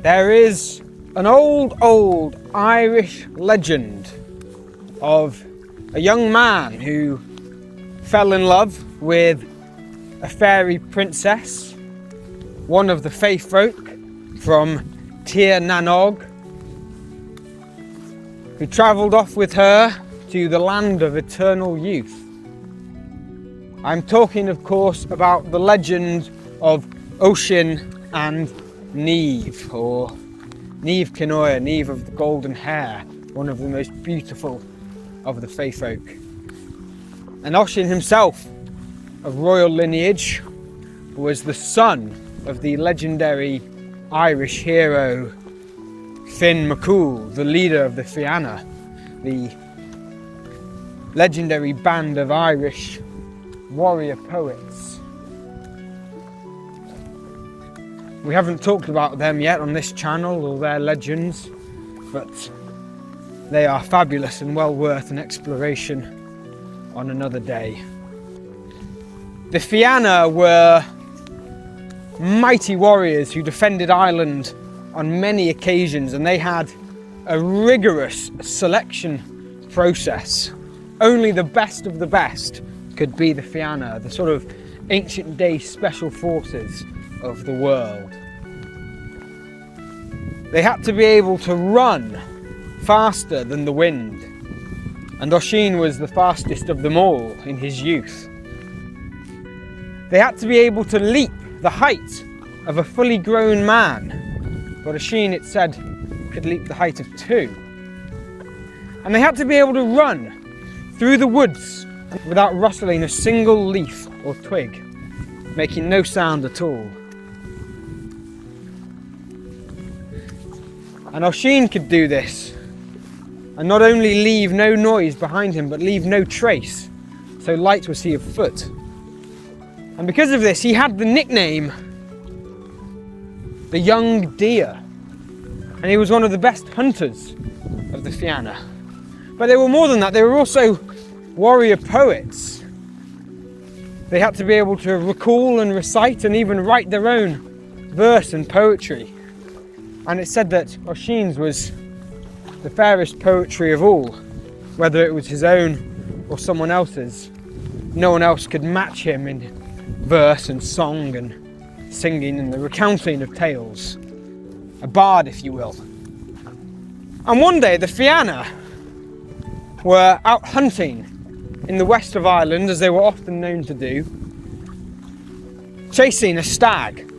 There is an old Irish legend of a young man who fell in love with a fairy princess, one of the Fae folk from Tir Nanog, who travelled off with her to the land of eternal youth. I'm talking, of course, about the legend of Oisín and Niamh, or Niamh Cinoir, Niamh of the golden hair, one of the most beautiful of the Fae folk. And Oisín himself, of royal lineage, was the son of the legendary Irish hero Finn McCool, the leader of the Fianna, the legendary band of Irish warrior poets. We haven't talked about them yet on this channel or their legends, but they are fabulous and well worth an exploration on another day. The Fianna were mighty warriors who defended Ireland on many occasions, and they had a rigorous selection process. Only the best of the best could be the Fianna, the sort of ancient day special forces of the world. They had to be able to run faster than the wind, and Oisín was the fastest of them all in his youth. They had to be able to leap the height of a fully grown man, but Oisín, it said, could leap the height of 2. And they had to be able to run through the woods without rustling a single leaf or twig, making no sound at all. And Oisín could do this, and not only leave no noise behind him, but leave no trace, so light was he of foot. And because of this, he had the nickname the Young Deer, and he was one of the best hunters of the Fianna. But they were more than that, they were also warrior poets. They had to be able to recall and recite and even write their own verse and poetry. And it said that Oisín's was the fairest poetry of all, whether it was his own or someone else's. No one else could match him in verse and song and singing and the recounting of tales. A bard, if you will. And one day the Fianna were out hunting in the west of Ireland, as they were often known to do, chasing a stag.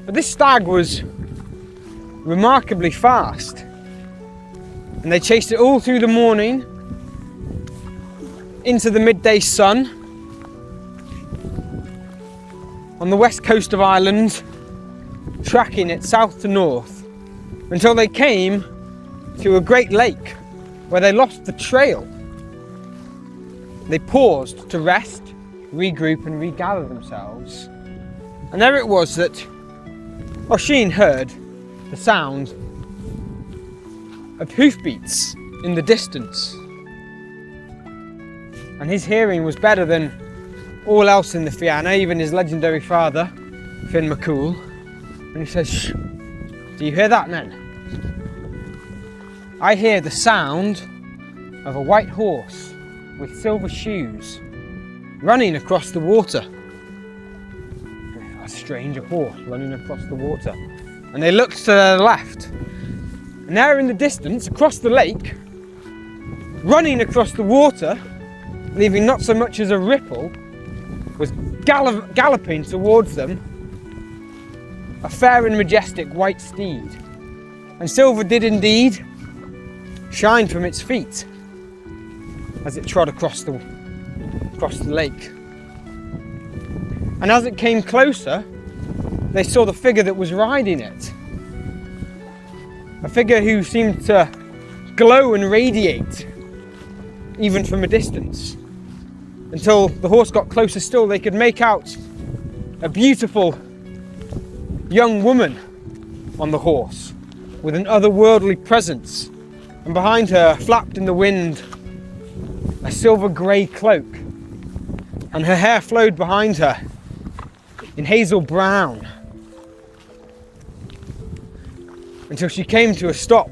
But this stag was remarkably fast, and they chased it all through the morning into the midday sun on the west coast of Ireland, tracking it south to north until they came to a great lake where they lost the trail. They paused to rest, regroup and regather themselves, and there it was that Oisín heard the sound of hoofbeats in the distance, and his hearing was better than all else in the Fianna, even his legendary father, Finn McCool. And he says, "Shh, do you hear that, men? I hear the sound of a white horse with silver shoes running across the water." A strange horse running across the water. And they looked to their left, and there in the distance, across the lake, running across the water, leaving not so much as a ripple, was galloping towards them a fair and majestic white steed. And silver did indeed shine from its feet as it trod across the lake. And as it came closer, they saw the figure that was riding it. A figure who seemed to glow and radiate even from a distance. Until the horse got closer still, they could make out a beautiful young woman on the horse with an otherworldly presence. And behind her, flapped in the wind, a silver grey cloak. And her hair flowed behind her in hazel brown, until she came to a stop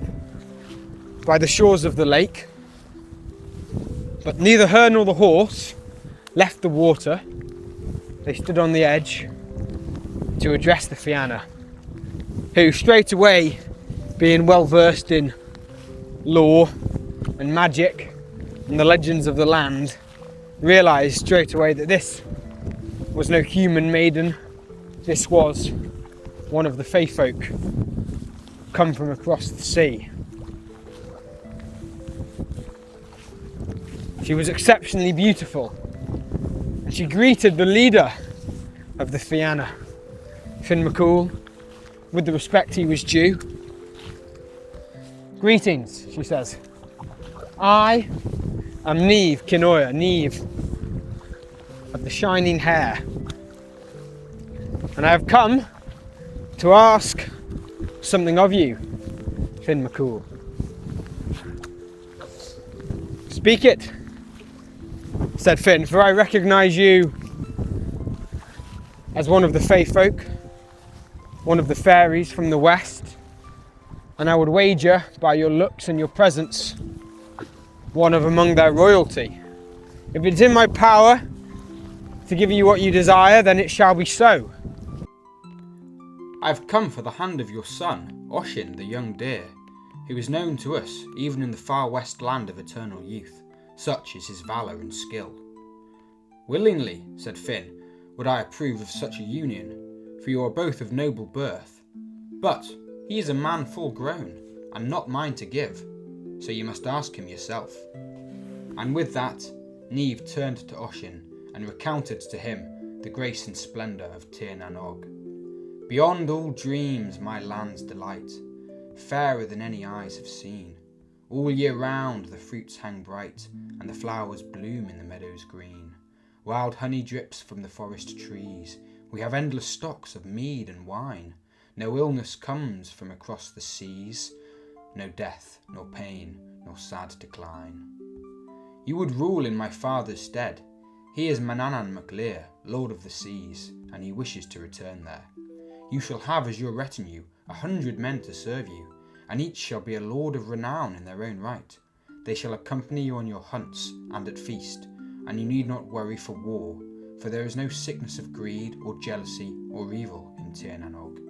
by the shores of the lake. But neither her nor the horse left the water. They stood on the edge to address the Fianna, who straight away, being well versed in lore and magic and the legends of the land, realised straight away that this was no human maiden. This was one of the Fae folk come from across the sea. She was exceptionally beautiful, and she greeted the leader of the Fianna, Finn McCool, with the respect he was due. "Greetings," she says. "I am Neve Kinoya, Neve of the shining hair, and I have come to ask something of you, Finn McCool." "Speak it," said Finn, "for I recognise you as one of the Fae folk, one of the fairies from the west, and I would wager by your looks and your presence, one of among their royalty. If it's in my power to give you what you desire, then it shall be so." "I've come for the hand of your son, Oisín the young deer, who is known to us even in the far west land of eternal youth. Such is his valour and skill." "Willingly," said Finn, "would I approve of such a union, for you are both of noble birth. But he is a man full grown, and not mine to give, so you must ask him yourself." And with that, Neve turned to Oisín and recounted to him the grace and splendour of Tir na Nog. "Beyond all dreams my land's delight, fairer than any eyes have seen. All year round the fruits hang bright, and the flowers bloom in the meadows green. Wild honey drips from the forest trees, we have endless stocks of mead and wine. No illness comes from across the seas, no death, nor pain, nor sad decline. You would rule in my father's stead. He is Manannan MacLear, lord of the seas, and he wishes to return there. You shall have as your retinue 100 men to serve you, and each shall be a lord of renown in their own right. They shall accompany you on your hunts and at feast, and you need not worry for war, for there is no sickness of greed or jealousy or evil in Tir na Nog.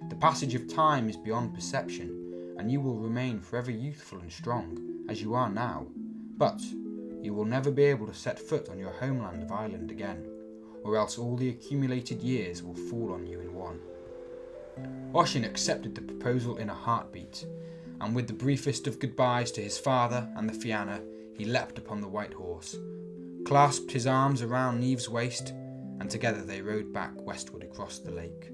The passage of time is beyond perception, and you will remain forever youthful and strong, as you are now. But you will never be able to set foot on your homeland of Ireland again, or else all the accumulated years will fall on you in one." Oisín accepted the proposal in a heartbeat, and with the briefest of goodbyes to his father and the Fianna, he leapt upon the white horse, clasped his arms around Neve's waist, and together they rode back westward across the lake.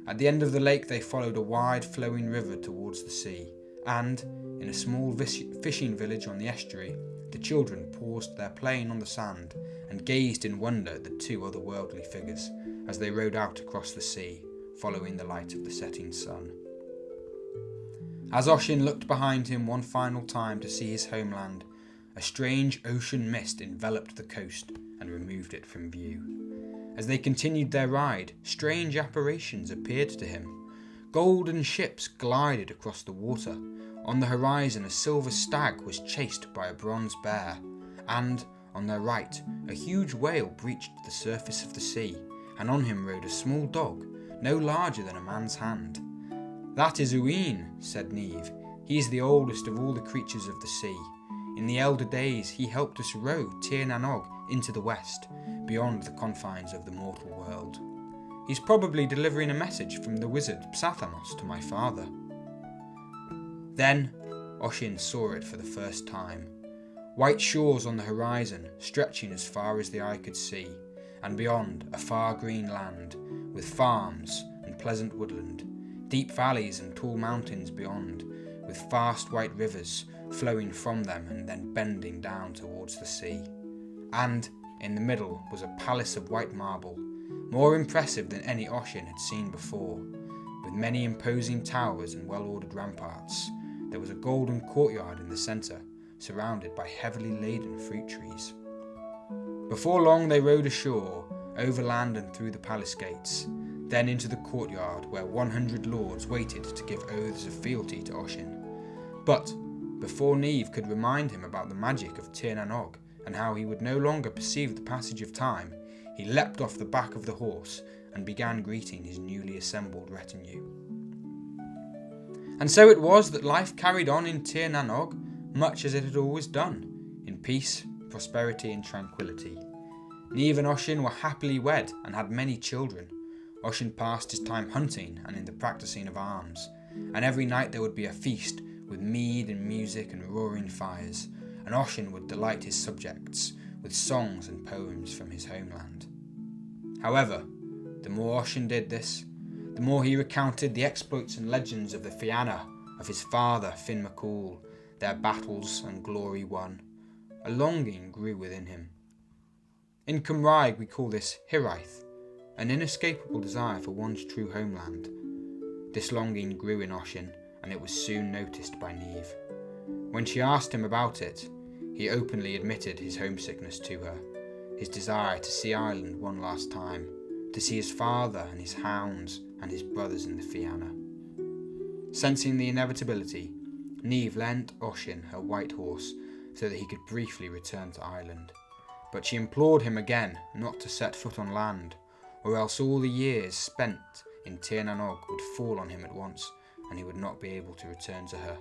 At the end of the lake they followed a wide flowing river towards the sea, and, in a small fishing village on the estuary, the children paused their playing on the sand and gazed in wonder at the two otherworldly figures as they rode out across the sea, following the light of the setting sun. As Oisín looked behind him one final time to see his homeland, a strange ocean mist enveloped the coast and removed it from view. As they continued their ride, strange apparitions appeared to him. Golden ships glided across the water. On the horizon a silver stag was chased by a bronze bear, and, on their right, a huge whale breached the surface of the sea, and on him rode a small dog, no larger than a man's hand. "That is Oisín," said Neve. "He is the oldest of all the creatures of the sea. In the elder days he helped us row Tir na Nog into the west, beyond the confines of the mortal world. He's probably delivering a message from the wizard Psathamos to my father." Then Oisín saw it for the first time. White shores on the horizon, stretching as far as the eye could see, and beyond a far green land, with farms and pleasant woodland, deep valleys and tall mountains beyond, with fast white rivers flowing from them and then bending down towards the sea. And in the middle was a palace of white marble, more impressive than any Oisín had seen before, with many imposing towers and well-ordered ramparts. There was a golden courtyard in the centre, surrounded by heavily laden fruit trees. Before long they rode ashore, overland and through the palace gates, then into the courtyard where 100 lords waited to give oaths of fealty to Oisín. But before Niamh could remind him about the magic of Tir na Og and how he would no longer perceive the passage of time, he leapt off the back of the horse and began greeting his newly assembled retinue. And so it was that life carried on in Tir na Og much as it had always done, in peace, prosperity and tranquility. Niamh and Oisín were happily wed and had many children. Oisín passed his time hunting and in the practicing of arms, and every night there would be a feast with mead and music and roaring fires, and Oisín would delight his subjects with songs and poems from his homeland. However, the more Oisín did this, the more he recounted the exploits and legends of the Fianna, of his father Finn MacCool, their battles and glory won. A longing grew within him. In Cymraeg we call this hiraeth, an inescapable desire for one's true homeland. This longing grew in Oisín, and it was soon noticed by Niamh. When she asked him about it, he openly admitted his homesickness to her, his desire to see Ireland one last time, to see his father and his hounds and his brothers in the Fianna. Sensing the inevitability, Niamh lent Oisín her white horse so that he could briefly return to Ireland. But she implored him again not to set foot on land, or else all the years spent in Tir na Og would fall on him at once, and he would not be able to return to her.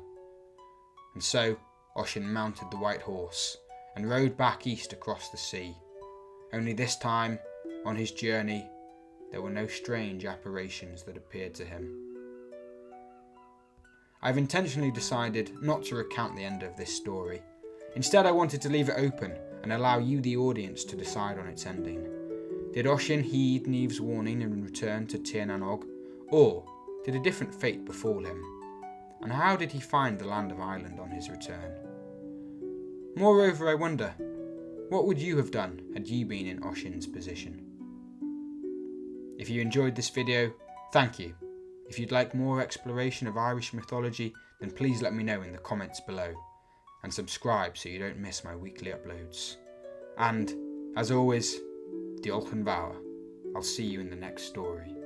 And so Oisín mounted the white horse and rode back east across the sea. Only this time, on his journey, there were no strange apparitions that appeared to him. I've intentionally decided not to recount the end of this story. Instead, I wanted to leave it open and allow you, the audience, to decide on its ending. Did Oisín heed Niamh's warning and return to Tir na Og, or did a different fate befall him? And how did he find the land of Ireland on his return? Moreover, I wonder, what would you have done had you been in Oisín's position? If you enjoyed this video, thank you. If you'd like more exploration of Irish mythology, then please let me know in the comments below. And subscribe so you don't miss my weekly uploads. And, as always, Diolch yn fawr. I'll see you in the next story.